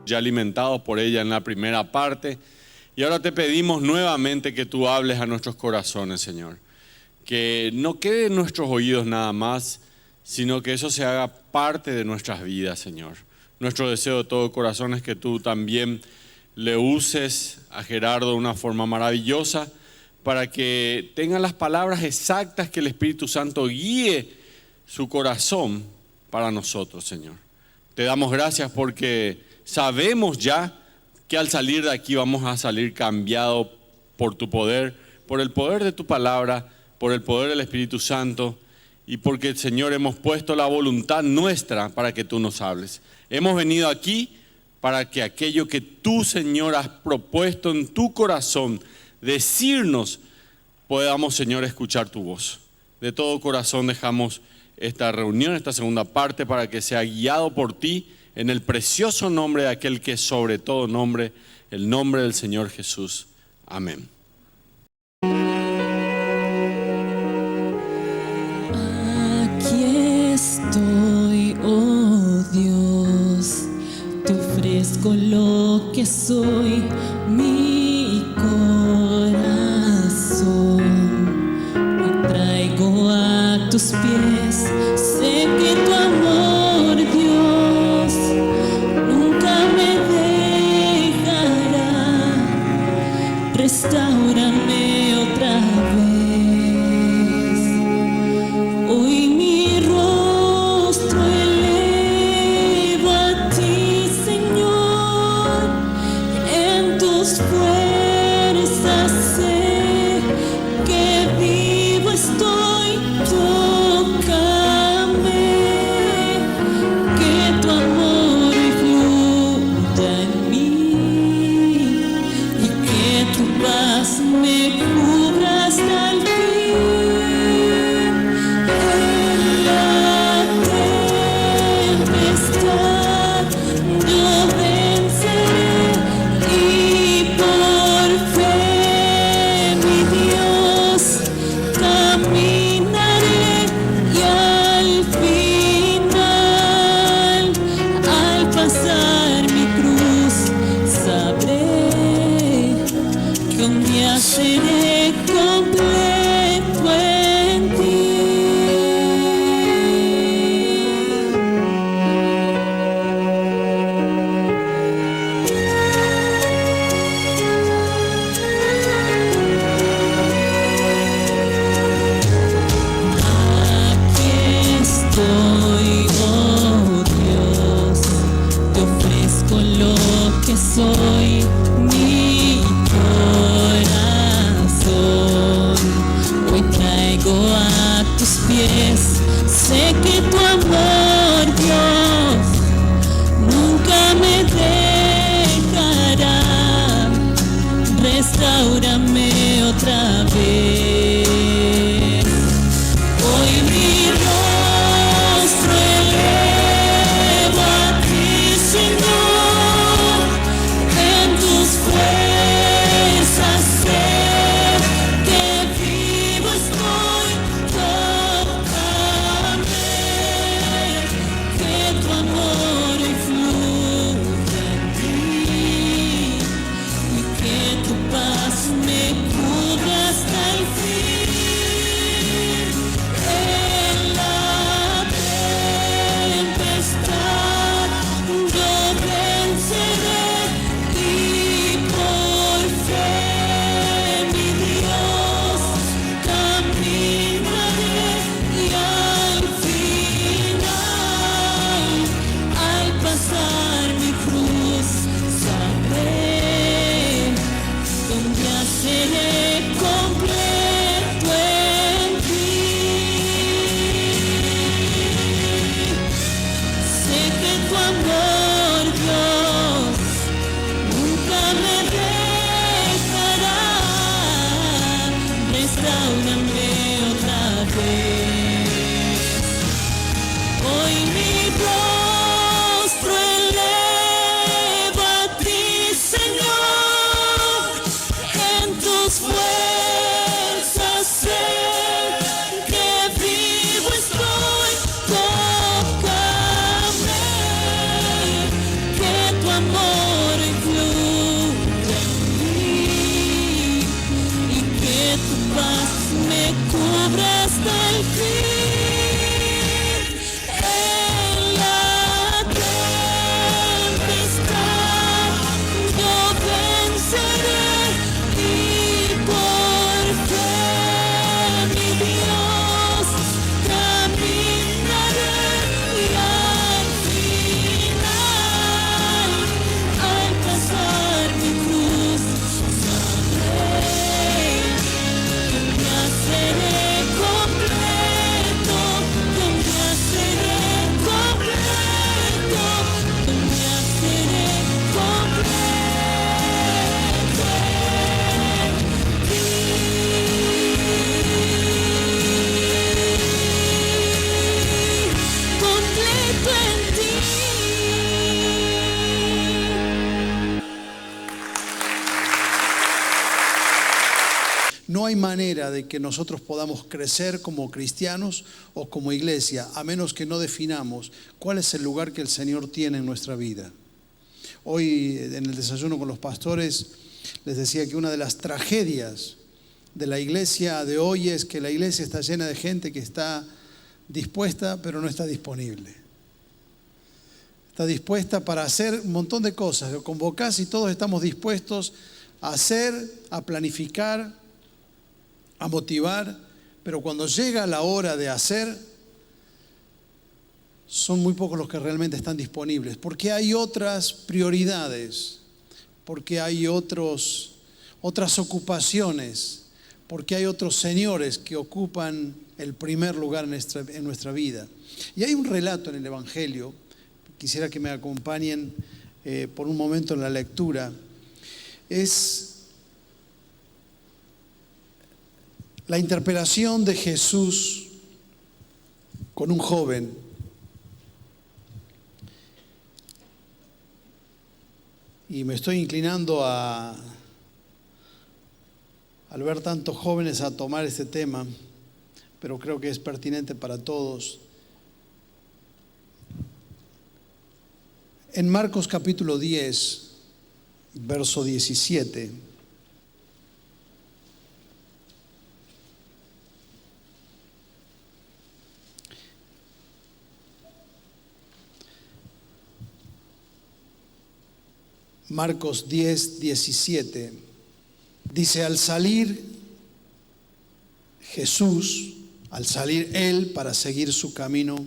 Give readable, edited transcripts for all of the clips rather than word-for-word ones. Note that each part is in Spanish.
Ya alimentados por ella en la primera parte. Y ahora te pedimos nuevamente que tú hables a nuestros corazones, Señor. Que no quede en nuestros oídos nada más, sino que eso se haga parte de nuestras vidas, Señor. Nuestro deseo de todo corazón es que tú también le uses a Gerardo de una forma maravillosa para que tenga las palabras exactas que el Espíritu Santo guíe su corazón para nosotros, Señor. Te damos gracias porque sabemos ya que al salir de aquí vamos a salir cambiados por tu poder, por el poder de tu palabra, por el poder del Espíritu Santo y porque, Señor, hemos puesto la voluntad nuestra para que tú nos hables. Hemos venido aquí para que aquello que tú, Señor, has propuesto en tu corazón decirnos, podamos, Señor, escuchar tu voz. De todo corazón dejamos esta reunión, esta segunda parte, para que sea guiado por ti, en el precioso nombre de aquel que es sobre todo nombre, el nombre del Señor Jesús. Amén. Aquí estoy, oh Dios, te ofrezco lo que soy, mi corazón. Hoy traigo a tus pies, sé que tu amor, Dios, nunca me dejará. Restáurame otra vez. Hoy mi rostro elevo a ti, Señor. En tus fuerzas sé que vivo estoy. Tócame, que tu amor fluya en mí y que tu paz me cubra hasta el fin. En la tempestad yo venceré y por fe, mi Dios, caminaré y al final, al pasar mi cruz, sabré que un día seré completo en ti. Aquí estoy, oh Dios, te ofrezco lo que soy, mi corazón. Hoy traigo a tus pies, sé que tu amor, Dios, nunca me dejará. Restáurame otra vez. Hoy mi rostro elevo a ti, Señor. En tus fuerzas sé que vivo estoy. Tócame, que tu amor fluya en ti y que tu paz me cubra hasta el fin. En la tempestad yo venceré y por fe, mi Dios, caminaré y al final, al pasar mi cruz, sabré que un día seré completo en ti. Sé que tu amor, Dios, nunca me dejará. Restáurame otra vez. Hoy mi rostro elevo a ti, Señor. No hay manera de que nosotros podamos crecer como cristianos o como iglesia, a menos que no definamos cuál es el lugar que el Señor tiene en nuestra vida. Hoy en el desayuno con los pastores les decía que una de las tragedias de la iglesia de hoy es que la iglesia está llena de gente que está dispuesta pero no está disponible. Está dispuesta para hacer un montón de cosas. Lo convocás y todos estamos dispuestos a hacer, a planificar, a motivar, pero cuando llega la hora de hacer, son muy pocos los que realmente están disponibles, porque hay otras prioridades, porque hay otras ocupaciones, porque hay otros señores que ocupan el primer lugar en nuestra vida. Y hay un relato en el Evangelio, quisiera que me acompañen por un momento en la lectura. Es la interpelación de Jesús con un joven. Y me estoy inclinando al ver tantos jóvenes a tomar este tema, pero creo que es pertinente para todos. En Marcos capítulo 10, verso 17. Marcos 10, 17. Dice, al salir él para seguir su camino,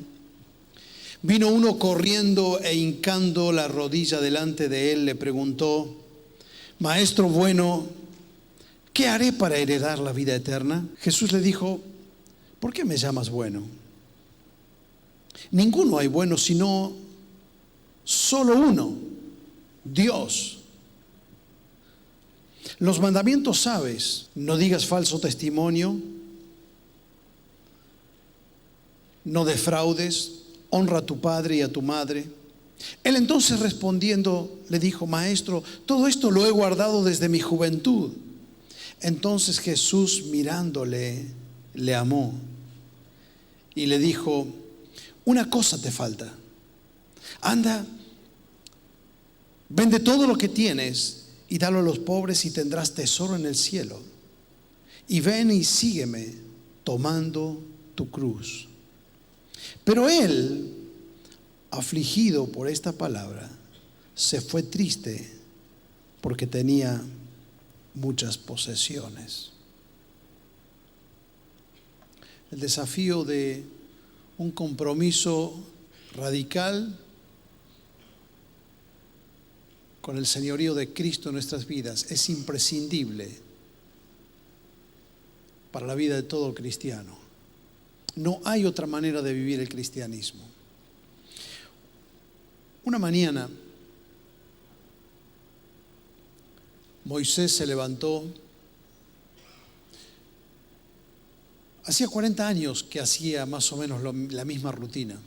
vino uno corriendo e hincando la rodilla delante de él, le preguntó, Maestro bueno, ¿qué haré para heredar la vida eterna? Jesús le dijo, ¿por qué me llamas bueno? Ninguno hay bueno sino solo uno, Dios. Los mandamientos sabes, no digas falso testimonio, no defraudes, honra a tu padre y a tu madre. Él entonces respondiendo le dijo, Maestro, todo esto lo he guardado desde mi juventud. Entonces Jesús mirándole, le amó y le dijo, una cosa te falta, anda, vende todo lo que tienes y dalo a los pobres y tendrás tesoro en el cielo. Y ven y sígueme tomando tu cruz. Pero él, afligido por esta palabra, se fue triste porque tenía muchas posesiones. El desafío de un compromiso radical con el señorío de Cristo en nuestras vidas es imprescindible para la vida de todo cristiano. No hay otra manera de vivir el cristianismo. Una mañana, Moisés se levantó. Hacía 40 años que hacía más o menos la misma rutina.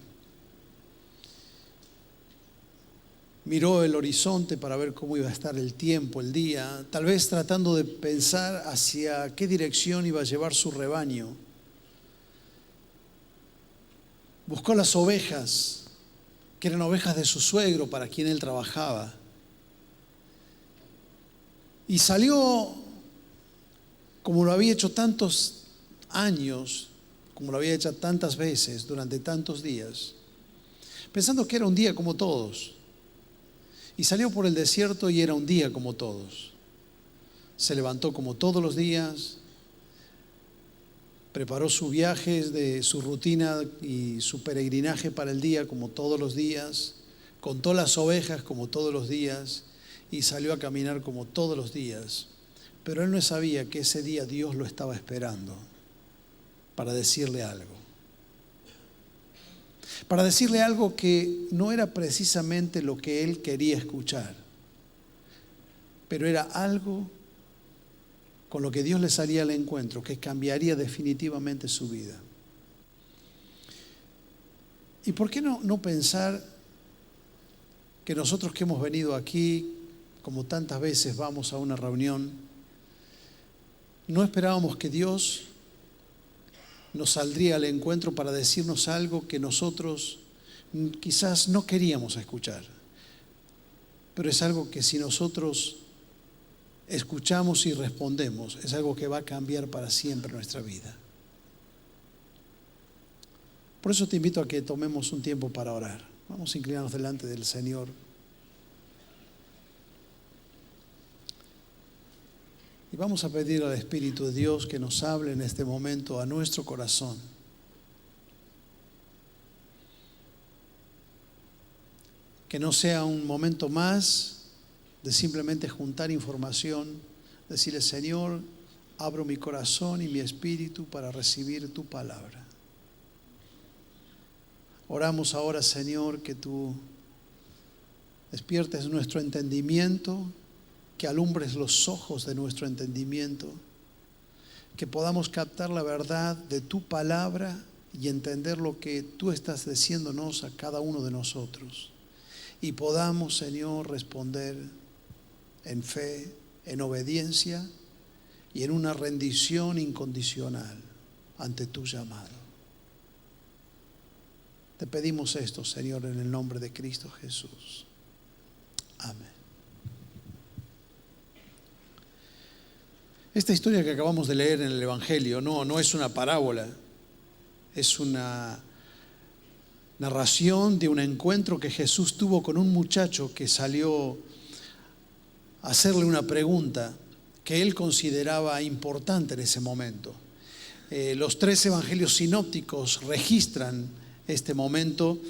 Miró el horizonte para ver cómo iba a estar el tiempo, el día, tal vez tratando de pensar hacia qué dirección iba a llevar su rebaño. Buscó las ovejas, que eran ovejas de su suegro para quien él trabajaba. Y salió como lo había hecho tantos años, como lo había hecho tantas veces durante tantos días, pensando que era un día como todos. Y salió por el desierto y era un día como todos. Se levantó como todos los días, preparó su viaje, de su rutina y su peregrinaje para el día como todos los días, contó las ovejas como todos los días y salió a caminar como todos los días. Pero él no sabía que ese día Dios lo estaba esperando para decirle algo. Para decirle algo que no era precisamente lo que él quería escuchar, pero era algo con lo que Dios le salía al encuentro, que cambiaría definitivamente su vida. ¿Y por qué no pensar que nosotros que hemos venido aquí, como tantas veces vamos a una reunión, no esperábamos que Dios nos saldría al encuentro para decirnos algo que nosotros quizás no queríamos escuchar. Pero es algo que si nosotros escuchamos y respondemos, es algo que va a cambiar para siempre nuestra vida. Por eso te invito a que tomemos un tiempo para orar. Vamos a inclinarnos delante del Señor. Y vamos a pedir al Espíritu de Dios que nos hable en este momento a nuestro corazón. Que no sea un momento más de simplemente juntar información, decirle: Señor, abro mi corazón y mi espíritu para recibir tu palabra. Oramos ahora, Señor, que tú despiertes nuestro entendimiento, que alumbres los ojos de nuestro entendimiento, que podamos captar la verdad de tu palabra y entender lo que tú estás diciéndonos a cada uno de nosotros. Y podamos, Señor, responder en fe, en obediencia y en una rendición incondicional ante tu llamado. Te pedimos esto, Señor, en el nombre de Cristo Jesús. Amén. Esta historia que acabamos de leer en el Evangelio no es una parábola, es una narración de un encuentro que Jesús tuvo con un muchacho que salió a hacerle una pregunta que él consideraba importante en ese momento. Los 3 evangelios sinópticos registran este momento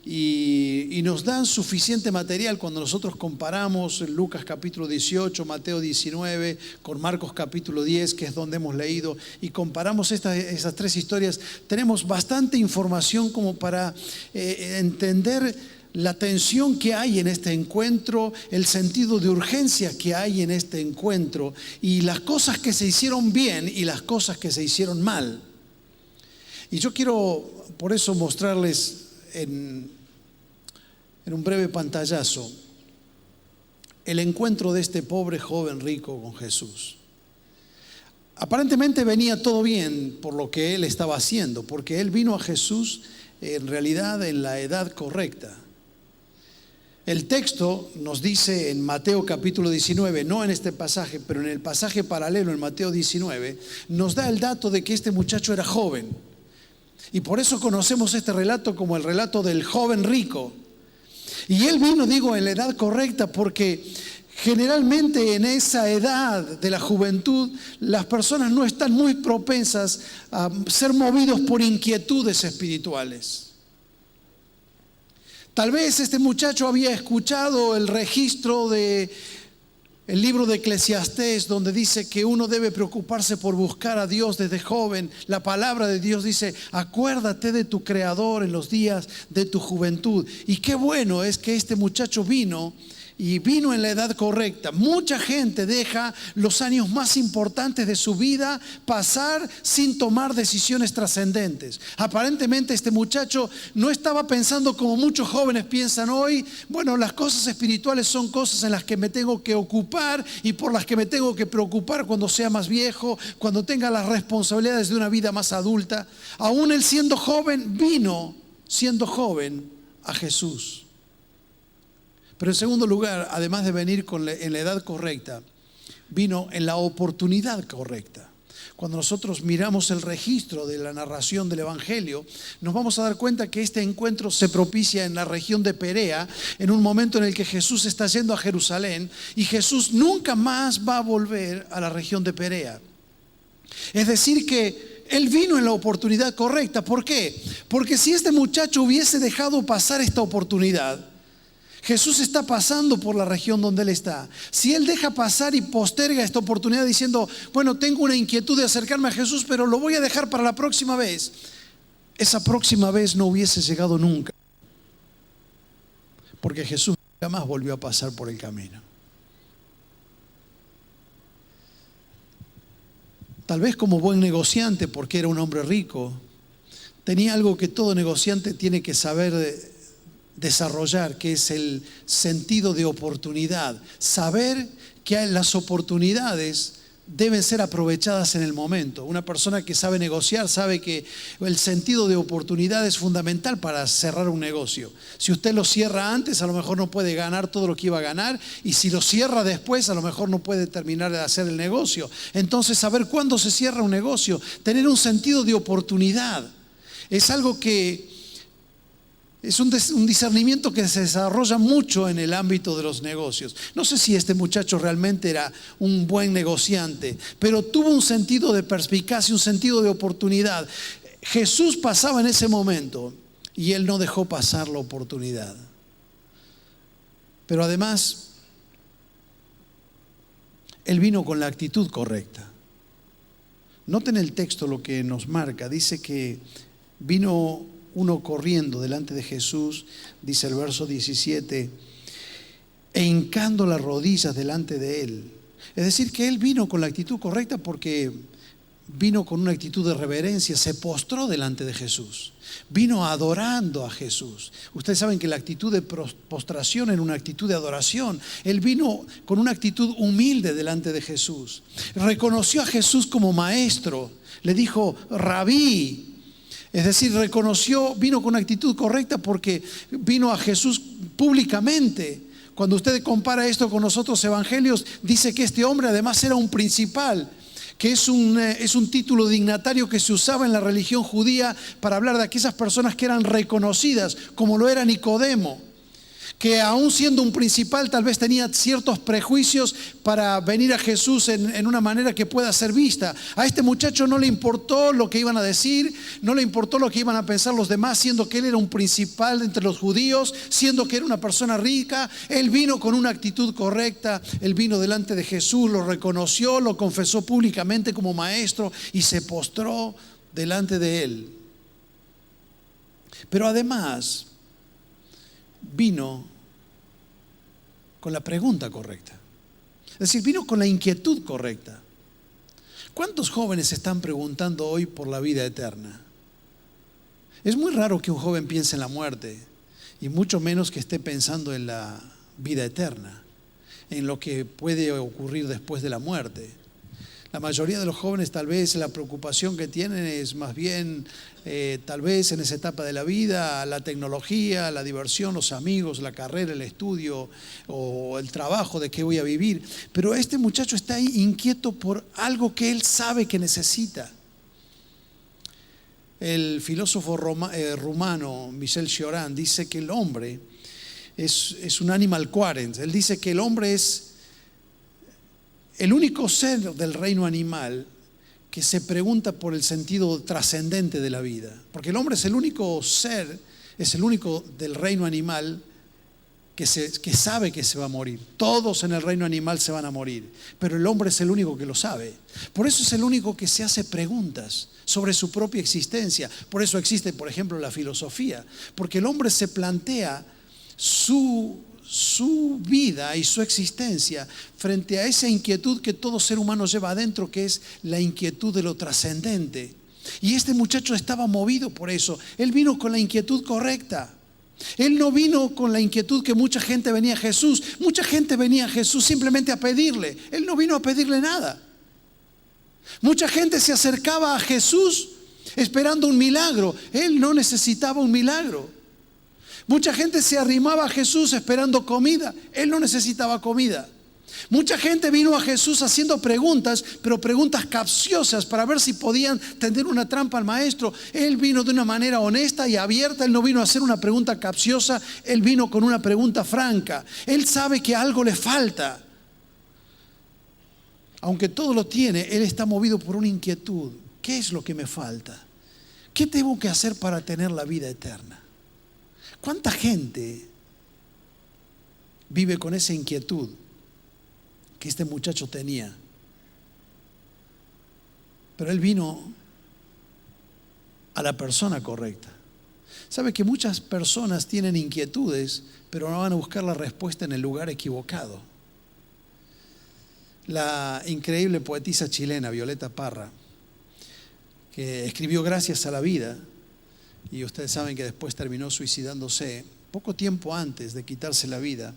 y nos dan suficiente material cuando nosotros comparamos Lucas capítulo 18, Mateo 19 con Marcos capítulo 10, que es donde hemos leído, y comparamos esas 3 historias. Tenemos bastante información como para entender la tensión que hay en este encuentro, el sentido de urgencia que hay en este encuentro y las cosas que se hicieron bien y las cosas que se hicieron mal. Y yo quiero por eso mostrarles en un breve pantallazo el encuentro de este pobre joven rico con Jesús. Aparentemente venía todo bien por lo que él estaba haciendo, porque él vino a Jesús en realidad en la edad correcta. El texto nos dice en Mateo capítulo 19, no en este pasaje, pero en el pasaje paralelo en Mateo 19, nos da el dato de que este muchacho era joven. Y por eso conocemos este relato como el relato del joven rico. Y él vino, digo, en la edad correcta, porque generalmente en esa edad de la juventud las personas no están muy propensas a ser movidos por inquietudes espirituales. Tal vez este muchacho había escuchado el registro de el libro de Eclesiastés, donde dice que uno debe preocuparse por buscar a Dios desde joven. La palabra de Dios dice: acuérdate de tu Creador en los días de tu juventud. Y qué bueno es que este muchacho vino en la edad correcta. Mucha gente deja los años más importantes de su vida pasar sin tomar decisiones trascendentes. Aparentemente este muchacho no estaba pensando como muchos jóvenes piensan hoy: bueno, las cosas espirituales son cosas en las que me tengo que ocupar y por las que me tengo que preocupar cuando sea más viejo, cuando tenga las responsabilidades de una vida más adulta. Aún él siendo joven, vino siendo joven a Jesús. Pero en segundo lugar, además de venir en la edad correcta, vino en la oportunidad correcta. Cuando nosotros miramos el registro de la narración del Evangelio, nos vamos a dar cuenta que este encuentro se propicia en la región de Perea, en un momento en el que Jesús está yendo a Jerusalén y Jesús nunca más va a volver a la región de Perea. Es decir que él vino en la oportunidad correcta. ¿Por qué? Porque si este muchacho hubiese dejado pasar esta oportunidad, Jesús está pasando por la región donde él está. Si él deja pasar y posterga esta oportunidad diciendo: bueno, tengo una inquietud de acercarme a Jesús, pero lo voy a dejar para la próxima vez, esa próxima vez no hubiese llegado nunca, porque Jesús jamás volvió a pasar por el camino. Tal vez como buen negociante, porque era un hombre rico, tenía algo que todo negociante tiene que saber desarrollar, que es el sentido de oportunidad. Saber que las oportunidades deben ser aprovechadas en el momento. Una persona que sabe negociar sabe que el sentido de oportunidad es fundamental para cerrar un negocio. Si usted lo cierra antes, a lo mejor no puede ganar todo lo que iba a ganar, y si lo cierra después, a lo mejor no puede terminar de hacer el negocio. Entonces, saber cuándo se cierra un negocio, tener un sentido de oportunidad, es algo que es un discernimiento que se desarrolla mucho en el ámbito de los negocios. No sé si este muchacho realmente era un buen negociante, pero tuvo un sentido de perspicacia, un sentido de oportunidad. Jesús pasaba en ese momento y él no dejó pasar la oportunidad. Pero además, él vino con la actitud correcta. Noten el texto lo que nos marca. Dice que vino uno corriendo delante de Jesús, dice el verso 17, e hincando las rodillas delante de él. Es decir, que él vino con la actitud correcta porque vino con una actitud de reverencia, se postró delante de Jesús, vino adorando a Jesús. Ustedes saben que la actitud de postración era una actitud de adoración. Él vino con una actitud humilde delante de Jesús, reconoció a Jesús como maestro, le dijo rabí. Es decir, vino con una actitud correcta porque vino a Jesús públicamente. Cuando usted compara esto con los otros evangelios, dice que este hombre además era un principal, que es un título dignatario que se usaba en la religión judía para hablar de aquellas personas que eran reconocidas, como lo era Nicodemo, que aún siendo un principal tal vez tenía ciertos prejuicios para venir a Jesús en una manera que pueda ser vista. A este muchacho no le importó lo que iban a decir, no le importó lo que iban a pensar los demás, siendo que él era un principal entre los judíos, siendo que era una persona rica. Él vino con una actitud correcta, él vino delante de Jesús, lo reconoció, lo confesó públicamente como maestro y se postró delante de él. Pero además vino con la pregunta correcta. Es decir, vino con la inquietud correcta. ¿Cuántos jóvenes están preguntando hoy por la vida eterna? Es muy raro que un joven piense en la muerte, y mucho menos que esté pensando en la vida eterna, en lo que puede ocurrir después de la muerte. La mayoría de los jóvenes tal vez la preocupación que tienen es más bien tal vez en esa etapa de la vida, la tecnología, la diversión, los amigos, la carrera, el estudio o el trabajo, de qué voy a vivir. Pero este muchacho está ahí inquieto por algo que él sabe que necesita. El filósofo rumano Michel Cioran dice que el hombre es un animal quaerens. Él dice que el hombre es el único ser del reino animal que se pregunta por el sentido trascendente de la vida. Porque el hombre es el único ser, es el único del reino animal que sabe que se va a morir. Todos en el reino animal se van a morir, pero el hombre es el único que lo sabe. Por eso es el único que se hace preguntas sobre su propia existencia. Por eso existe, por ejemplo, la filosofía, porque el hombre se plantea su vida y su existencia frente a esa inquietud que todo ser humano lleva adentro, que es la inquietud de lo trascendente. Y este muchacho estaba movido por eso. Él vino con la inquietud correcta. Él no vino con la inquietud que mucha gente venía a Jesús. Mucha gente venía a Jesús simplemente a pedirle. Él no vino a pedirle nada. Mucha gente se acercaba a Jesús esperando un milagro. Él no necesitaba un milagro. Mucha gente se arrimaba a Jesús esperando comida. Él no necesitaba comida. Mucha gente vino a Jesús haciendo preguntas, pero preguntas capciosas para ver si podían tender una trampa al maestro. Él vino de una manera honesta y abierta. Él no vino a hacer una pregunta capciosa. Él vino con una pregunta franca. Él sabe que algo le falta. Aunque todo lo tiene, él está movido por una inquietud. ¿Qué es lo que me falta? ¿Qué tengo que hacer para tener la vida eterna? ¿Cuánta gente vive con esa inquietud que este muchacho tenía? Pero él vino a la persona correcta. ¿Sabe que muchas personas tienen inquietudes, pero no van a buscar la respuesta en el lugar equivocado? La increíble poetisa chilena Violeta Parra, que escribió Gracias a la vida, y ustedes saben que después terminó suicidándose poco tiempo antes de quitarse la vida.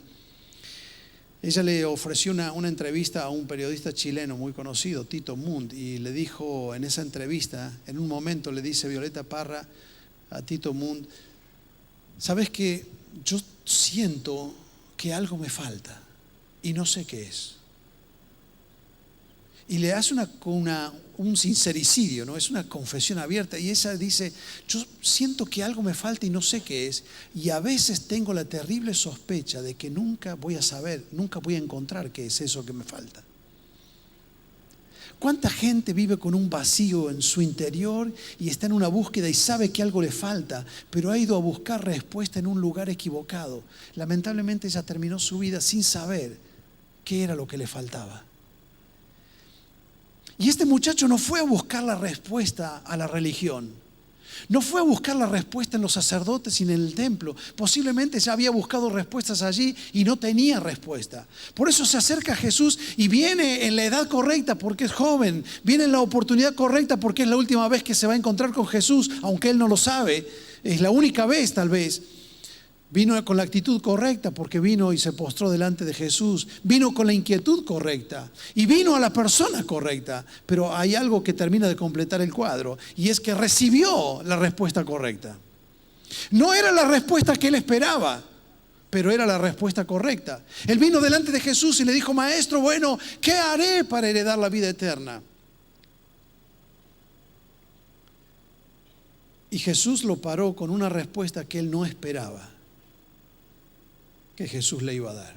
Ella le ofreció una entrevista a un periodista chileno muy conocido, Tito Mund, y le dijo en esa entrevista, en un momento le dice Violeta Parra a Tito Mund: ¿sabes qué? Yo siento que algo me falta y no sé qué es. Y le hace un sincericidio, ¿no? Es una confesión abierta. Y ella dice: yo siento que algo me falta y no sé qué es. Y a veces tengo la terrible sospecha de que nunca voy a saber, nunca voy a encontrar qué es eso que me falta. ¿Cuánta gente vive con un vacío en su interior y está en una búsqueda y sabe que algo le falta, pero ha ido a buscar respuesta en un lugar equivocado? Lamentablemente ella terminó su vida sin saber qué era lo que le faltaba. Y este muchacho no fue a buscar la respuesta a la religión. No fue a buscar la respuesta en los sacerdotes y en el templo. Posiblemente ya había buscado respuestas allí y no tenía respuesta. Por eso se acerca a Jesús y viene en la edad correcta porque es joven. Viene en la oportunidad correcta porque es la última vez que se va a encontrar con Jesús, aunque él no lo sabe. Es la única vez tal vez. Vino con la actitud correcta porque vino y se postró delante de Jesús. Vino con la inquietud correcta y vino a la persona correcta. Pero hay algo que termina de completar el cuadro, y es que recibió la respuesta correcta. No era la respuesta que él esperaba, pero era la respuesta correcta. Él vino delante de Jesús y le dijo: Maestro, bueno, ¿qué haré para heredar la vida eterna? Y Jesús lo paró con una respuesta que él no esperaba que Jesús le iba a dar.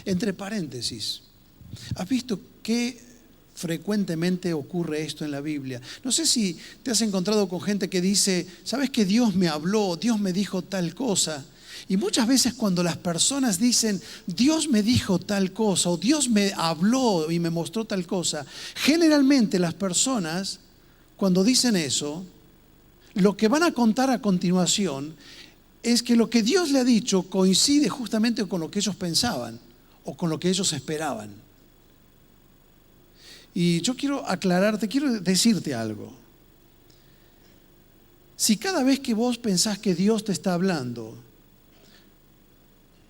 Entre paréntesis, ¿has visto qué frecuentemente ocurre esto en la Biblia? No sé si te has encontrado con gente que dice: ¿sabes que Dios me habló? Dios me dijo tal cosa. Y muchas veces cuando las personas dicen: Dios me dijo tal cosa, o Dios me habló y me mostró tal cosa, generalmente las personas, cuando dicen eso, lo que van a contar a continuación es que lo que Dios le ha dicho coincide justamente con lo que ellos pensaban o con lo que ellos esperaban. Y yo quiero aclararte, quiero decirte algo. Si cada vez que vos pensás que Dios te está hablando,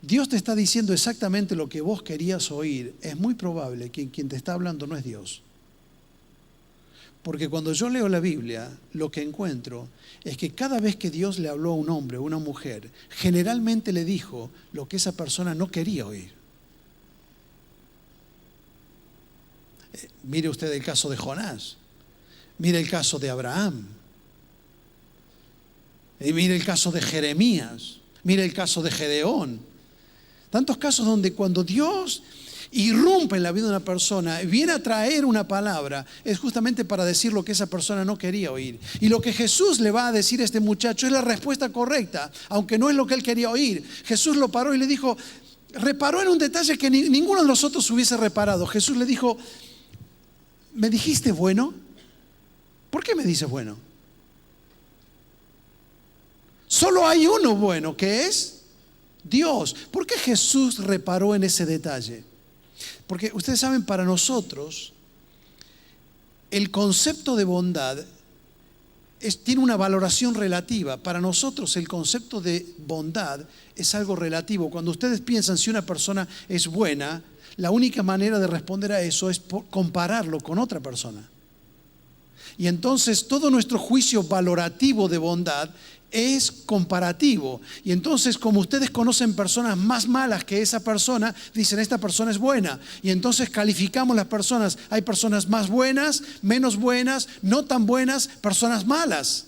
Dios te está diciendo exactamente lo que vos querías oír, es muy probable que quien te está hablando no es Dios. Porque cuando yo leo la Biblia, lo que encuentro es que cada vez que Dios le habló a un hombre o a una mujer, generalmente le dijo lo que esa persona no quería oír. Mire usted el caso de Jonás, mire el caso de Abraham, y mire el caso de Jeremías, mire el caso de Gedeón. Tantos casos donde cuando Dios irrumpe en la vida de una persona, viene a traer una palabra, es justamente para decir lo que esa persona no quería oír. Y lo que Jesús le va a decir a este muchacho es la respuesta correcta, aunque no es lo que él quería oír. Jesús lo paró y le dijo, reparó en un detalle que ninguno de nosotros hubiese reparado. Jesús le dijo: ¿me dijiste bueno? ¿Por qué me dices bueno? Solo hay uno bueno, que es Dios. ¿Por qué Jesús reparó en ese detalle? Porque ustedes saben, para nosotros el concepto de bondad tiene una valoración relativa. Para nosotros el concepto de bondad es algo relativo. Cuando ustedes piensan si una persona es buena, la única manera de responder a eso es compararlo con otra persona. Y entonces todo nuestro juicio valorativo de bondad es comparativo. Y entonces, como ustedes conocen personas más malas que esa persona, dicen: esta persona es buena. Y entonces calificamos las personas. Hay personas más buenas, menos buenas, no tan buenas, personas malas.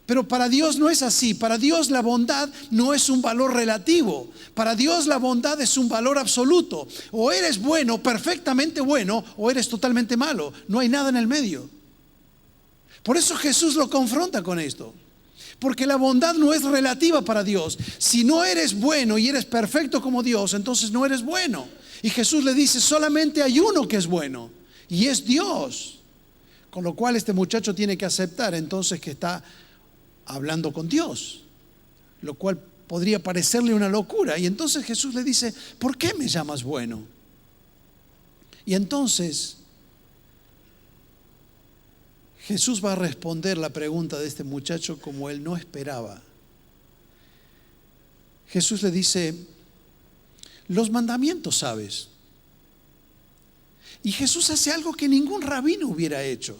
Pero para Dios no es así. Para Dios la bondad no es un valor relativo. Para Dios la bondad es un valor absoluto. O eres bueno, perfectamente bueno, o eres totalmente malo. No hay nada en el medio. Por eso Jesús lo confronta con esto. Porque la bondad no es relativa para Dios. Si no eres bueno y eres perfecto como Dios, entonces no eres bueno. Y Jesús le dice: solamente hay uno que es bueno, y es Dios. Con lo cual este muchacho tiene que aceptar entonces que está hablando con Dios, lo cual podría parecerle una locura. Y entonces Jesús le dice: ¿por qué me llamas bueno? Y entonces Jesús va a responder la pregunta de este muchacho como él no esperaba. Jesús le dice: los mandamientos sabes. Y Jesús hace algo que ningún rabino hubiera hecho.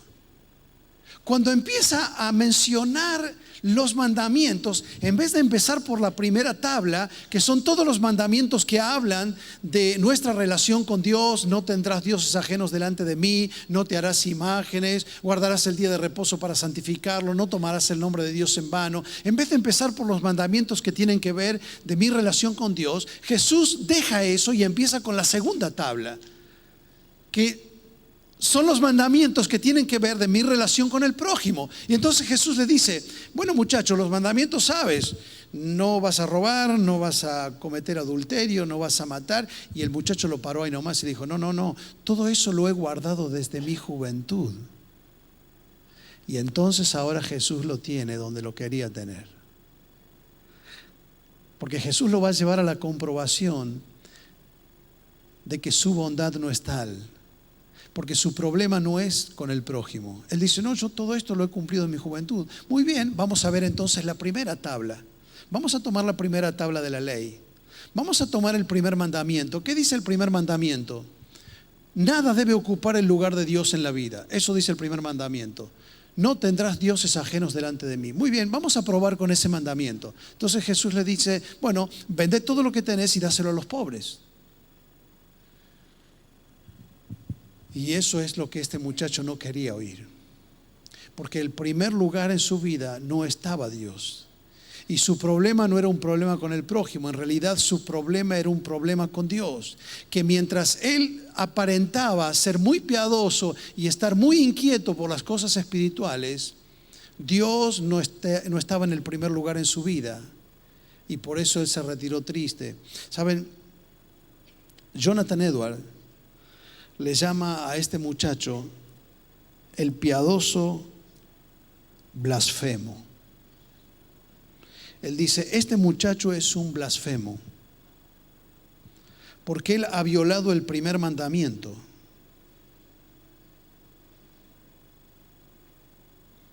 Cuando empieza a mencionar los mandamientos, en vez de empezar por la primera tabla, que son todos los mandamientos que hablan de nuestra relación con Dios: no tendrás dioses ajenos delante de mí, no te harás imágenes, guardarás el día de reposo para santificarlo, no tomarás el nombre de Dios en vano. En vez de empezar por los mandamientos que tienen que ver de mi relación con Dios, Jesús deja eso y empieza con la segunda tabla, que son los mandamientos que tienen que ver de mi relación con el prójimo. Y entonces Jesús le dice: bueno, muchachos, los mandamientos sabes, no vas a robar, no vas a cometer adulterio, no vas a matar. Y el muchacho lo paró ahí nomás y dijo: no, todo eso lo he guardado desde mi juventud. Y entonces ahora Jesús lo tiene donde lo quería tener, porque Jesús lo va a llevar a la comprobación de que su bondad no es tal, porque su problema no es con el prójimo. Él dice: no, yo todo esto lo he cumplido en mi juventud. Muy bien, vamos a ver entonces la primera tabla. Vamos a tomar la primera tabla de la ley. Vamos a tomar el primer mandamiento. ¿Qué dice el primer mandamiento? Nada debe ocupar el lugar de Dios en la vida. Eso dice el primer mandamiento. No tendrás dioses ajenos delante de mí. Muy bien, vamos a probar con ese mandamiento. Entonces Jesús le dice: bueno, vende todo lo que tenés y dáselo a los pobres. Y eso es lo que este muchacho no quería oír, porque el primer lugar en su vida no estaba Dios. Y su problema no era un problema con el prójimo, en realidad su problema era un problema con Dios. Que mientras él aparentaba ser muy piadoso y estar muy inquieto por las cosas espirituales, Dios no estaba en el primer lugar en su vida. Y por eso él se retiró triste. ¿Saben? Jonathan Edwards le llama a este muchacho el piadoso blasfemo. Él dice: este muchacho es un blasfemo porque él ha violado el primer mandamiento.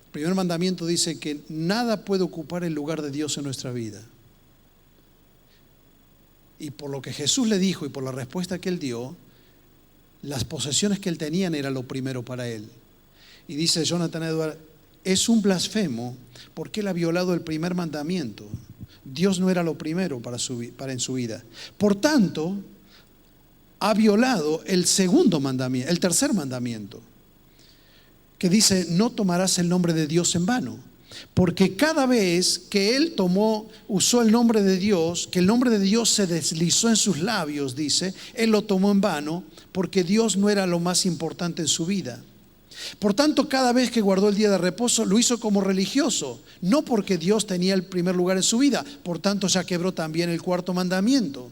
El primer mandamiento dice que nada puede ocupar el lugar de Dios en nuestra vida. Y por lo que Jesús le dijo y por la respuesta que él dio, las posesiones que él tenía era lo primero para él. Y dice Jonathan Edwards: es un blasfemo porque él ha violado el primer mandamiento. Dios no era lo primero para en su vida. Por tanto, ha violado el segundo mandamiento, el tercer mandamiento, que dice: no tomarás el nombre de Dios en vano. Porque cada vez que él usó el nombre de Dios, que el nombre de Dios se deslizó en sus labios, dice, él lo tomó en vano, porque Dios no era lo más importante en su vida. Por tanto, cada vez que guardó el día de reposo, lo hizo como religioso, no porque Dios tenía el primer lugar en su vida. Por tanto, ya quebró también el cuarto mandamiento.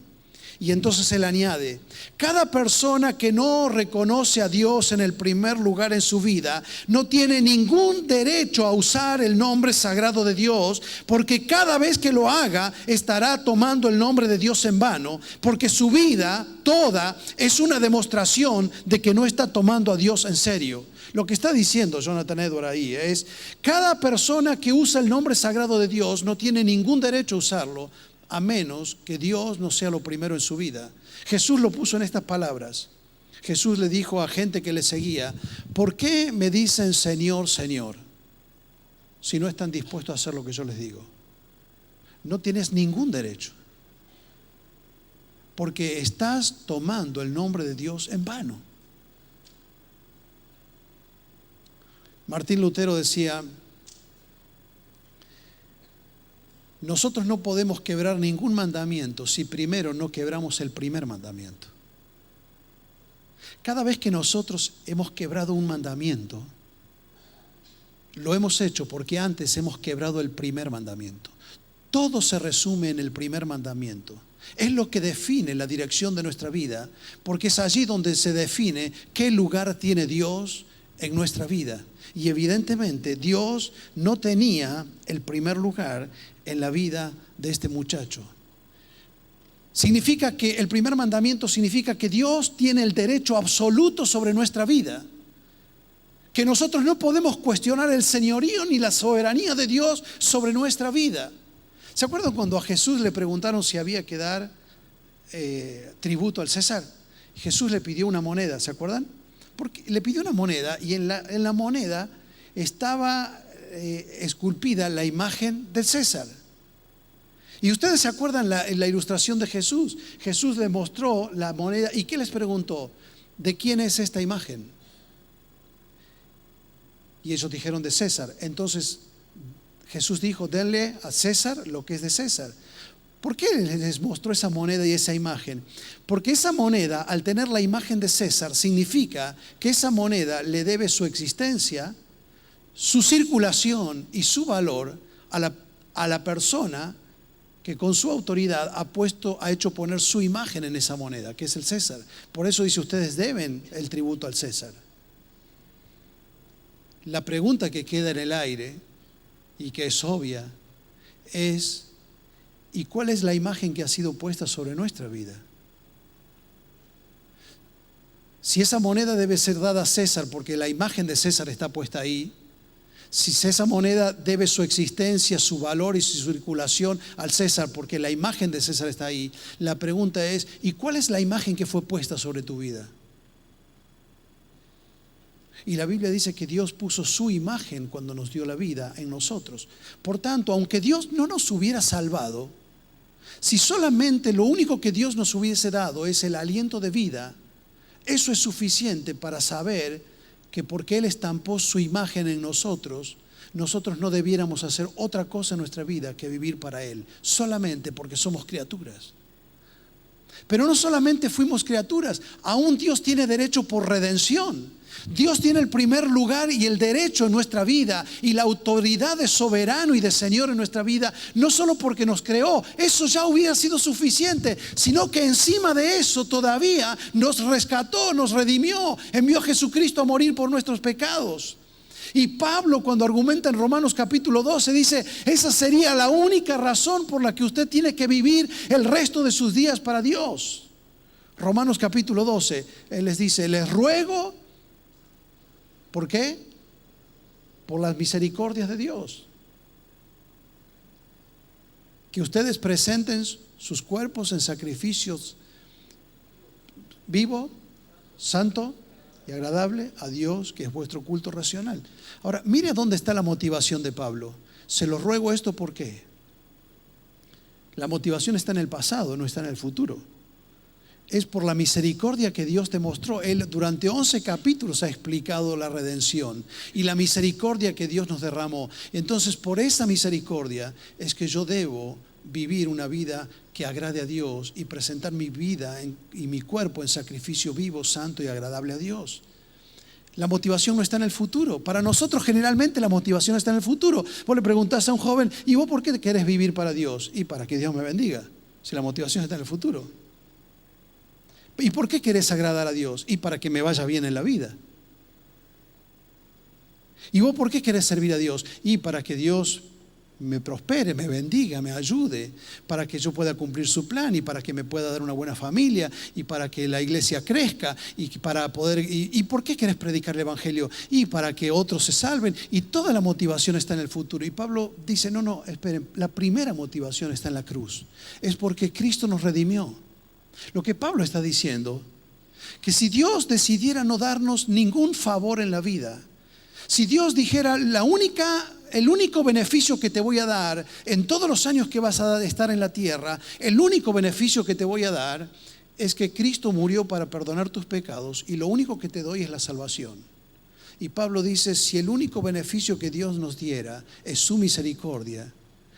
Y entonces él añade: cada persona que no reconoce a Dios en el primer lugar en su vida no tiene ningún derecho a usar el nombre sagrado de Dios, porque cada vez que lo haga estará tomando el nombre de Dios en vano, porque su vida toda es una demostración de que no está tomando a Dios en serio. Lo que está diciendo Jonathan Edwards ahí es: cada persona que usa el nombre sagrado de Dios no tiene ningún derecho a usarlo, a menos que Dios no sea lo primero en su vida. Jesús lo puso en estas palabras. Jesús le dijo a gente que le seguía: ¿por qué me dicen Señor, Señor, si no están dispuestos a hacer lo que yo les digo? No tienes ningún derecho, porque estás tomando el nombre de Dios en vano. Martín Lutero decía: nosotros no podemos quebrar ningún mandamiento si primero no quebramos el primer mandamiento. Cada vez que nosotros hemos quebrado un mandamiento, lo hemos hecho porque antes hemos quebrado el primer mandamiento. Todo se resume en el primer mandamiento. Es lo que define la dirección de nuestra vida, porque es allí donde se define qué lugar tiene Dios en nuestra vida. Y evidentemente Dios no tenía el primer lugar en la vida de este muchacho. Significa que el primer mandamiento significa que Dios tiene el derecho absoluto sobre nuestra vida, que nosotros no podemos cuestionar el señorío ni la soberanía de Dios sobre nuestra vida. ¿Se acuerdan cuando a Jesús le preguntaron si había que dar tributo al César? Jesús le pidió una moneda, ¿se acuerdan? Porque le pidió una moneda y en la moneda estaba esculpida la imagen del César. Y ustedes se acuerdan la ilustración de Jesús. Jesús le mostró la moneda y ¿qué les preguntó? ¿De quién es esta imagen? Y ellos dijeron de César. Entonces Jesús dijo, denle a César lo que es de César. ¿Por qué les mostró esa moneda y esa imagen? Porque esa moneda, al tener la imagen de César, significa que esa moneda le debe su existencia, su circulación y su valor a la persona que con su autoridad ha hecho poner su imagen en esa moneda, que es el César. Por eso dice, ustedes deben el tributo al César. La pregunta que queda en el aire y que es obvia es, ¿y cuál es la imagen que ha sido puesta sobre nuestra vida? Si esa moneda debe ser dada a César porque la imagen de César está puesta ahí, si esa moneda debe su existencia, su valor y su circulación al César porque la imagen de César está ahí, la pregunta es, ¿y cuál es la imagen que fue puesta sobre tu vida? Y la Biblia dice que Dios puso su imagen cuando nos dio la vida en nosotros. Por tanto, aunque Dios no nos hubiera salvado, si solamente lo único que Dios nos hubiese dado es el aliento de vida, eso es suficiente para saber que porque Él estampó su imagen en nosotros, nosotros no debiéramos hacer otra cosa en nuestra vida que vivir para Él, solamente porque somos criaturas. Pero no solamente fuimos criaturas, aún Dios tiene derecho por redención. Dios tiene el primer lugar y el derecho en nuestra vida y la autoridad de soberano y de Señor en nuestra vida, no solo porque nos creó, eso ya hubiera sido suficiente, sino que encima de eso todavía nos rescató, nos redimió, envió a Jesucristo a morir por nuestros pecados. Y Pablo, cuando argumenta en Romanos capítulo 12, dice, esa sería la única razón por la que usted tiene que vivir el resto de sus días para Dios. Romanos capítulo 12, él les dice, les ruego, ¿por qué? Por las misericordias de Dios, que ustedes presenten sus cuerpos en sacrificios vivo, santo y agradable a Dios, que es vuestro culto racional. Ahora, mire dónde está la motivación de Pablo. Se lo ruego esto, ¿por qué? La motivación está en el pasado, no está en el futuro. Es por la misericordia que Dios te mostró. Él durante 11 capítulos ha explicado la redención y la misericordia que Dios nos derramó. Entonces, por esa misericordia es que yo debo vivir una vida que agrade a Dios y presentar mi vida y mi cuerpo en sacrificio vivo, santo y agradable a Dios. La motivación no está en el futuro. Para nosotros generalmente la motivación está en el futuro. Vos le preguntás a un joven, ¿y vos por qué querés vivir para Dios? Y para que Dios me bendiga, si la motivación está en el futuro. ¿Y por qué querés agradar a Dios? Y para que me vaya bien en la vida. ¿Y vos por qué querés servir a Dios? Y para que Dios me prospere, me bendiga, me ayude, para que yo pueda cumplir su plan y para que me pueda dar una buena familia y para que la iglesia crezca y para poder. ¿Y por qué querés predicar el evangelio? Y para que otros se salven. Y toda la motivación está en el futuro. Y Pablo dice, no, esperen, la primera motivación está en la cruz. Es porque Cristo nos redimió. Lo que Pablo está diciendo, que si Dios decidiera no darnos ningún favor en la vida, si Dios dijera el único beneficio que te voy a dar en todos los años que vas a estar en la tierra, el único beneficio que te voy a dar es que Cristo murió para perdonar tus pecados y lo único que te doy es la salvación. Y Pablo dice, si el único beneficio que Dios nos diera es su misericordia,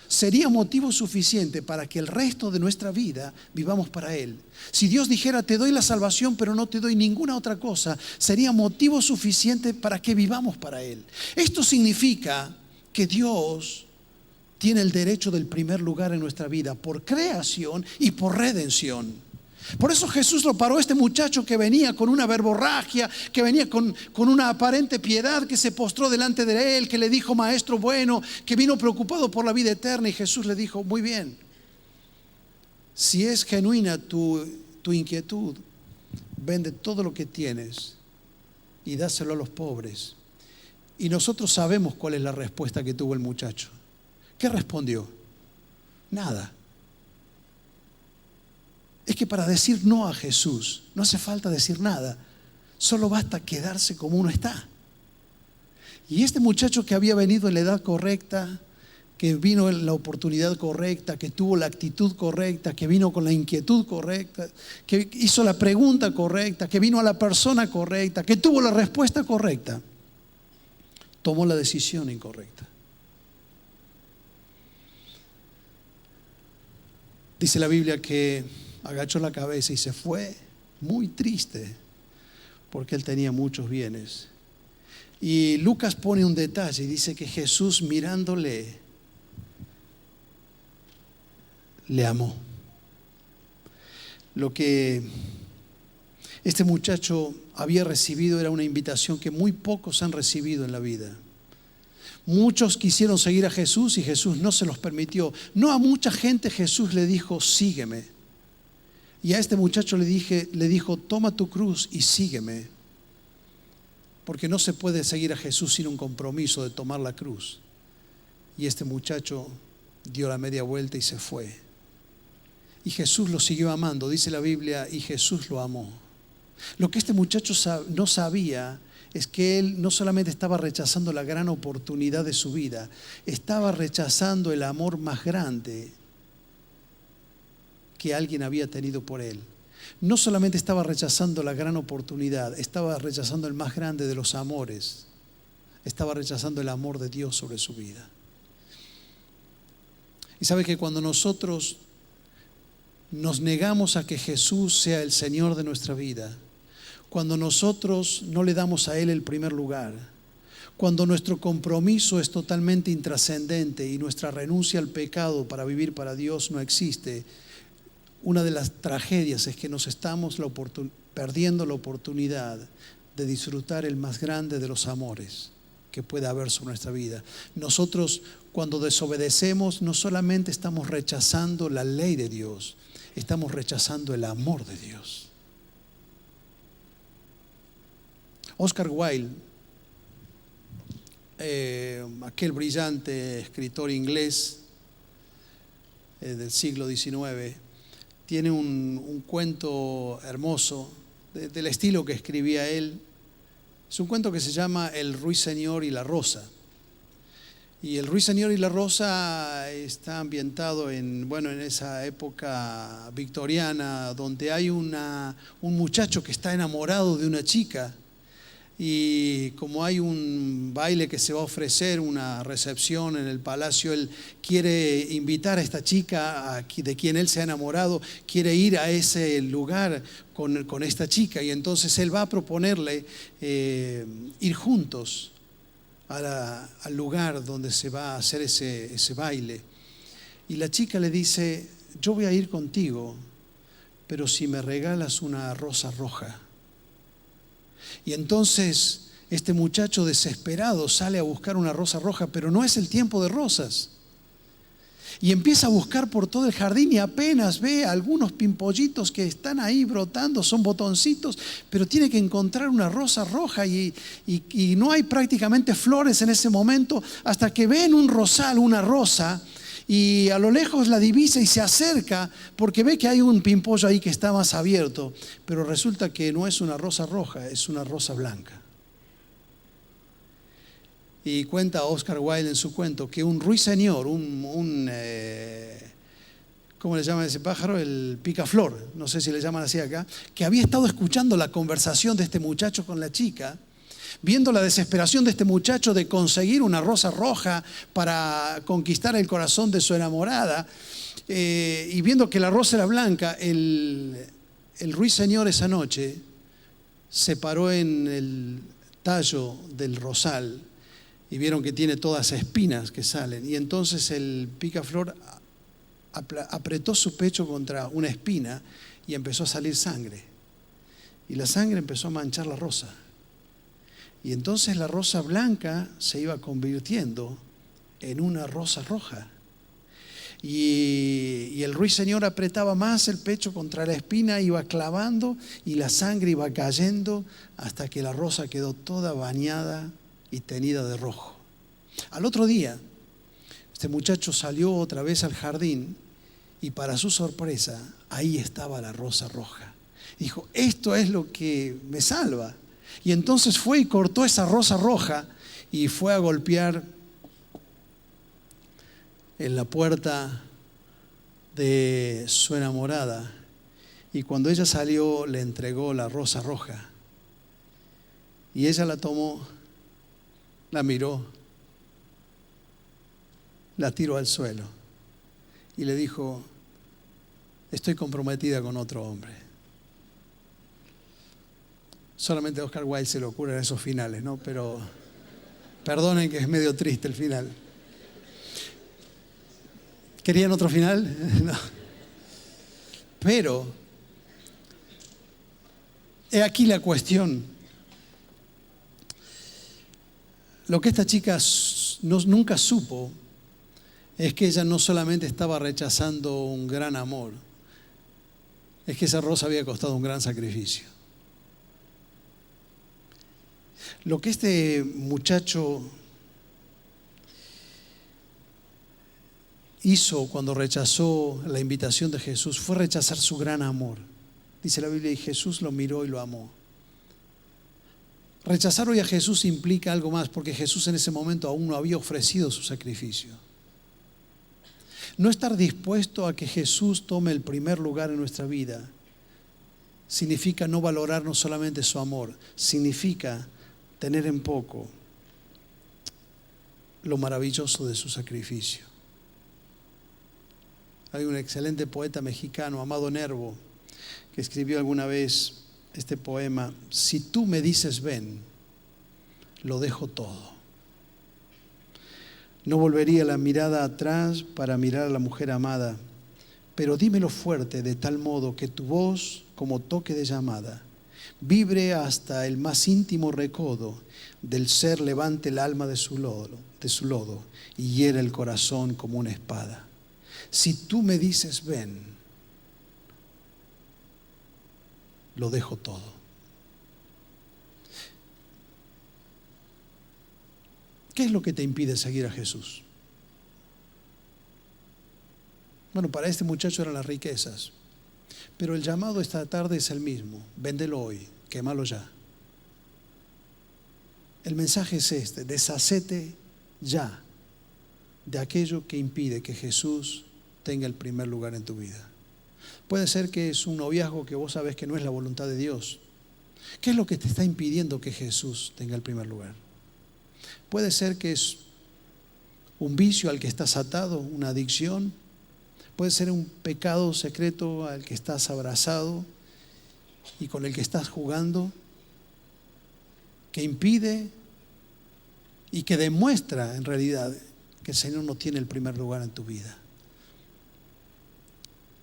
sería motivo suficiente para que el resto de nuestra vida vivamos para Él. Si Dios dijera, te doy la salvación, pero no te doy ninguna otra cosa, sería motivo suficiente para que vivamos para Él. Esto significa que Dios tiene el derecho del primer lugar en nuestra vida por creación y por redención. Por eso Jesús lo paró a este muchacho que venía con una verborragia, que venía con una aparente piedad, que se postró delante de él, que le dijo, maestro bueno, que vino preocupado por la vida eterna. Y Jesús le dijo, muy bien, si es genuina tu inquietud, vende todo lo que tienes y dáselo a los pobres. Y nosotros sabemos cuál es la respuesta que tuvo el muchacho. ¿Qué respondió? Nada. es que para decir no a Jesús no hace falta decir nada, solo basta quedarse como uno está. Y este muchacho que había venido en la edad correcta, que vino en la oportunidad correcta, que tuvo la actitud correcta, que vino con la inquietud correcta, que hizo la pregunta correcta, que vino a la persona correcta, que tuvo la respuesta correcta, tomó la decisión incorrecta. Dice la Biblia que agachó la cabeza y se fue muy triste porque él tenía muchos bienes. Y Lucas pone un detalle y dice que Jesús, mirándole, le amó. Lo que este muchacho había recibido era una invitación que muy pocos han recibido en la vida. Muchos quisieron seguir a Jesús y Jesús no se los permitió. No a mucha gente Jesús le dijo, sígueme. Y a este muchacho le dijo, toma tu cruz y sígueme. Porque no se puede seguir a Jesús sin un compromiso de tomar la cruz. Y este muchacho dio la media vuelta y se fue. Y Jesús lo siguió amando, dice la Biblia, y Jesús lo amó. Lo que este muchacho no sabía es que él no solamente estaba rechazando la gran oportunidad de su vida, estaba rechazando el amor más grande que alguien había tenido por él. No solamente estaba rechazando la gran oportunidad, estaba rechazando el más grande de los amores. Estaba rechazando el amor de Dios sobre su vida. Y sabe que cuando nosotros nos negamos a que Jesús sea el Señor de nuestra vida, cuando nosotros no le damos a Él el primer lugar, cuando nuestro compromiso es totalmente intrascendente y nuestra renuncia al pecado para vivir para Dios no existe, una de las tragedias es que nos estamos perdiendo la oportunidad de disfrutar el más grande de los amores que pueda haber sobre nuestra vida. Nosotros, cuando desobedecemos, no solamente estamos rechazando la ley de Dios, estamos rechazando el amor de Dios. Oscar Wilde, aquel brillante escritor inglés del siglo XIX, tiene un cuento hermoso del estilo que escribía él. Es un cuento que se llama El Ruiseñor y la Rosa. Y El Ruiseñor y la Rosa está ambientado en esa época victoriana, donde hay un muchacho que está enamorado de una chica. Y como hay un baile que se va a ofrecer, una recepción en el palacio, él quiere invitar a esta chica de quien él se ha enamorado, quiere ir a ese lugar con esta chica. Y entonces él va a proponerle ir juntos al lugar donde se va a hacer ese baile. Y la chica le dice, yo voy a ir contigo, pero si me regalas una rosa roja. Y entonces este muchacho desesperado sale a buscar una rosa roja, pero no es el tiempo de rosas. Y empieza a buscar por todo el jardín y apenas ve algunos pimpollitos que están ahí brotando, son botoncitos, pero tiene que encontrar una rosa roja y no hay prácticamente flores en ese momento, hasta que ve en un rosal una rosa y a lo lejos la divisa y se acerca porque ve que hay un pimpollo ahí que está más abierto, pero resulta que no es una rosa roja, es una rosa blanca. Y cuenta Oscar Wilde en su cuento que un ruiseñor, ¿cómo le llaman a ese pájaro? El picaflor, no sé si le llaman así acá, que había estado escuchando la conversación de este muchacho con la chica, viendo la desesperación de este muchacho de conseguir una rosa roja para conquistar el corazón de su enamorada, y viendo que la rosa era blanca, el ruiseñor esa noche se paró en el tallo del rosal y vieron que tiene todas espinas que salen. Y entonces el picaflor apretó su pecho contra una espina y empezó a salir sangre. Y la sangre empezó a manchar la rosa. Y entonces la rosa blanca se iba convirtiendo en una rosa roja. Y el ruiseñor apretaba más el pecho contra la espina, iba clavando y la sangre iba cayendo hasta que la rosa quedó toda bañada y tenida de rojo. Al otro día, este muchacho salió otra vez al jardín Y para su sorpresa, ahí estaba la rosa roja. Dijo, esto es lo que me salva. Y entonces fue y cortó esa rosa roja y fue a golpear en la puerta de su enamorada. Y cuando ella salió, le entregó la rosa roja. Y ella la tomó, la miró, la tiró al suelo y le dijo, estoy comprometida con otro hombre. Solamente a Oscar Wilde se le ocurren esos finales, ¿no? Pero perdonen que es medio triste el final. ¿Querían otro final? No. Pero he aquí la cuestión. Lo que esta chica nunca supo es que ella no solamente estaba rechazando un gran amor, es que esa rosa había costado un gran sacrificio. Lo que este muchacho hizo cuando rechazó la invitación de Jesús fue rechazar su gran amor. Dice la Biblia, y Jesús lo miró y lo amó. Rechazar hoy a Jesús implica algo más, porque Jesús en ese momento aún no había ofrecido su sacrificio. No estar dispuesto a que Jesús tome el primer lugar en nuestra vida significa no valorar no solamente su amor, significa tener en poco lo maravilloso de su sacrificio. Hay un excelente poeta mexicano, Amado Nervo, que escribió alguna vez este poema: si tú me dices ven, lo dejo todo. No volvería la mirada atrás para mirar a la mujer amada, pero dímelo fuerte de tal modo que tu voz, como toque de llamada, vibre hasta el más íntimo recodo del ser, levante el alma de su lodo y hiera el corazón como una espada. Si tú me dices ven, lo dejo todo. ¿Qué es lo que te impide seguir a Jesús? Bueno, para este muchacho eran las riquezas, pero el llamado esta tarde es el mismo: véndelo hoy, quémalo ya. El mensaje es este: deshacete ya de aquello que impide que Jesús tenga el primer lugar en tu vida. Puede ser que es un noviazgo que vos sabés que no es la voluntad de Dios. ¿Qué es lo que te está impidiendo que Jesús tenga el primer lugar? Puede ser que es un vicio al que estás atado, una adicción. Puede ser un pecado secreto al que estás abrazado y con el que estás jugando, que impide y que demuestra en realidad que el Señor no tiene el primer lugar en tu vida.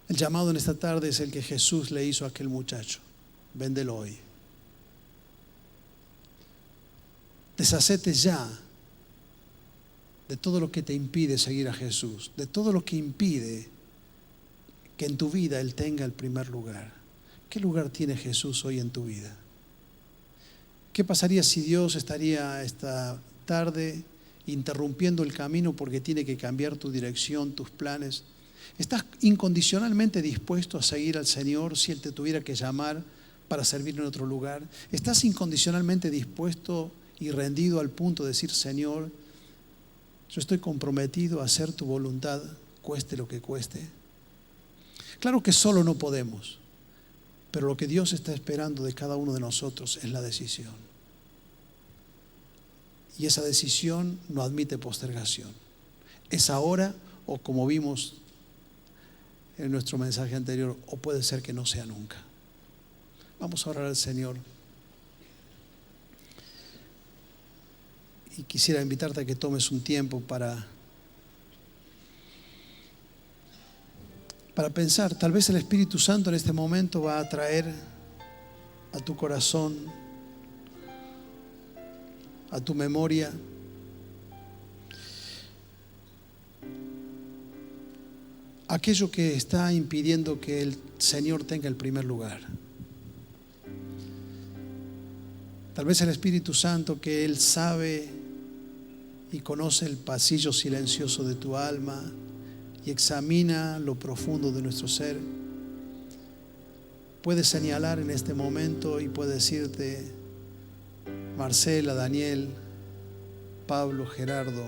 El llamado en esta tarde es el que Jesús le hizo a aquel muchacho: véndelo hoy. Deshacete ya de todo lo que te impide seguir a Jesús, de todo lo que impide que en tu vida Él tenga el primer lugar. ¿Qué lugar tiene Jesús hoy en tu vida? ¿Qué pasaría si Dios estaría esta tarde interrumpiendo el camino porque tiene que cambiar tu dirección, tus planes? ¿Estás incondicionalmente dispuesto a seguir al Señor si Él te tuviera que llamar para servir en otro lugar? ¿Estás incondicionalmente dispuesto y rendido al punto de decir: Señor, yo estoy comprometido a hacer tu voluntad, cueste lo que cueste? Claro que solo no podemos, pero lo que Dios está esperando de cada uno de nosotros es la decisión. Y esa decisión no admite postergación. Es ahora, o como vimos en nuestro mensaje anterior, o puede ser que no sea nunca. Vamos a orar al Señor. Y quisiera invitarte a que tomes un tiempo para pensar. Tal vez el Espíritu Santo en este momento va a traer a tu corazón, a tu memoria, aquello que está impidiendo que el Señor tenga el primer lugar. Tal vez el Espíritu Santo, que Él sabe y conoce el pasillo silencioso de tu alma y examina lo profundo de nuestro ser, puede señalar en este momento y puede decirte: Marcela, Daniel, Pablo, Gerardo,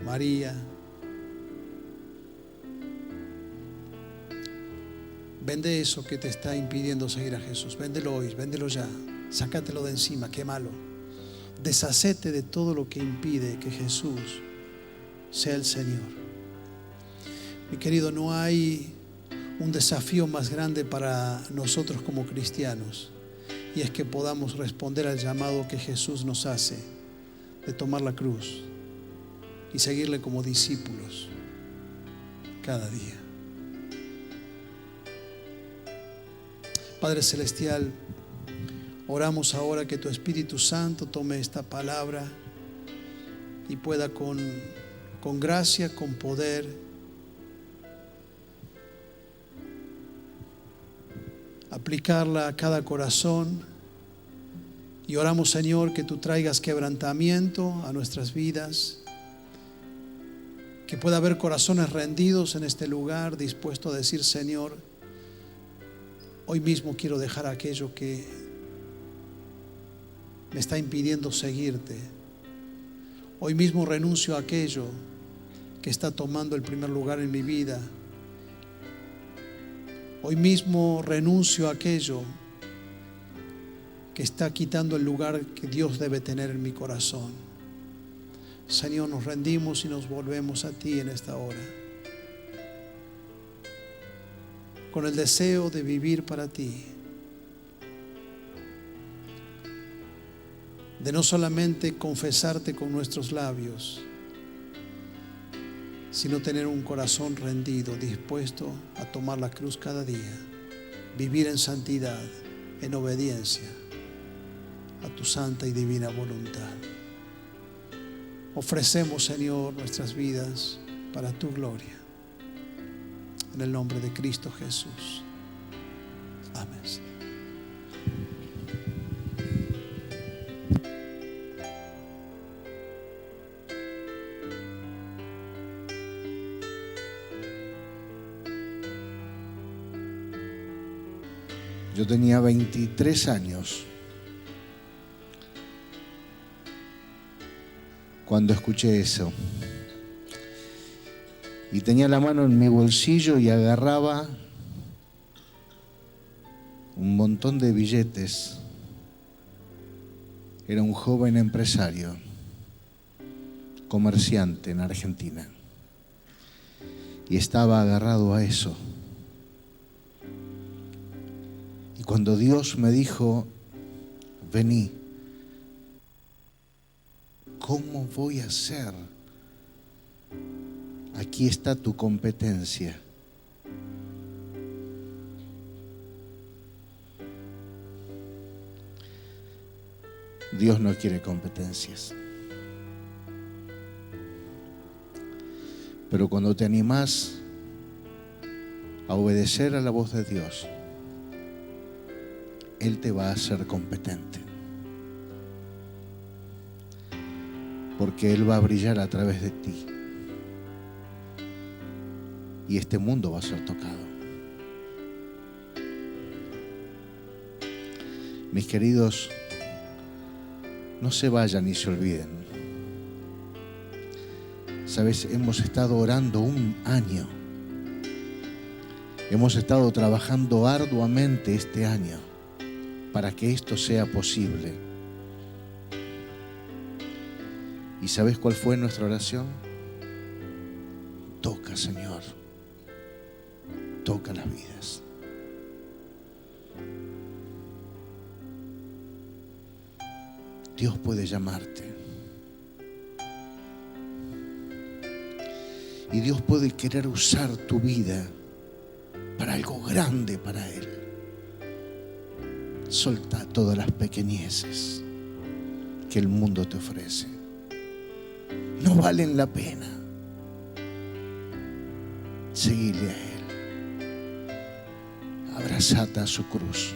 María, vende eso que te está impidiendo seguir a Jesús. Véndelo hoy, véndelo ya. Sácatelo de encima, quémalo. Deshacete de todo lo que impide que Jesús sea el Señor. Mi querido, no hay un desafío más grande para nosotros como cristianos, y es que podamos responder al llamado que Jesús nos hace de tomar la cruz y seguirle como discípulos cada día. Padre Celestial, oramos ahora que tu Espíritu Santo tome esta palabra y pueda con gracia, con poder, aplicarla a cada corazón. Y oramos, Señor, que tú traigas quebrantamiento a nuestras vidas, que pueda haber corazones rendidos en este lugar, dispuestos a decir: Señor, hoy mismo quiero dejar aquello que me está impidiendo seguirte. Hoy mismo renuncio a aquello que está tomando el primer lugar en mi vida. Hoy mismo renuncio a aquello que está quitando el lugar que Dios debe tener en mi corazón. Señor, nos rendimos y nos volvemos a ti en esta hora, con el deseo de vivir para ti, de no solamente confesarte con nuestros labios, sino tener un corazón rendido, dispuesto a tomar la cruz cada día, vivir en santidad, en obediencia a tu santa y divina voluntad. Ofrecemos, Señor, nuestras vidas para tu gloria, en el nombre de Cristo Jesús. Amén. Yo tenía 23 años cuando escuché eso. Y tenía la mano en mi bolsillo y agarraba un montón de billetes. Era un joven empresario, comerciante en Argentina. Y estaba agarrado a eso. Y cuando Dios me dijo: vení, ¿cómo voy a hacer? Aquí está tu competencia. Dios no quiere competencias. Pero cuando te animás a obedecer a la voz de Dios, Él te va a hacer competente. Porque Él va a brillar a través de ti. Y este mundo va a ser tocado. Mis queridos, no se vayan ni se olviden. Sabes, hemos estado orando un año. Hemos estado trabajando arduamente este año para que esto sea posible. ¿Y sabes cuál fue nuestra oración? Toca, Señor. Toca las vidas. Dios puede llamarte. Y Dios puede querer usar tu vida para algo grande para Él. Solta todas las pequeñeces que el mundo te ofrece. No valen la pena. Seguile a Él. Abrazate a su cruz.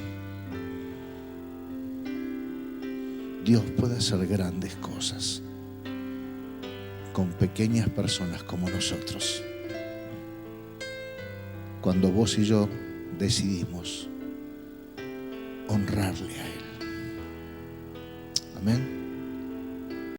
Dios puede hacer grandes cosas. con pequeñas personas como nosotros. Cuando vos y yo decidimos honrarle a Él. Amén.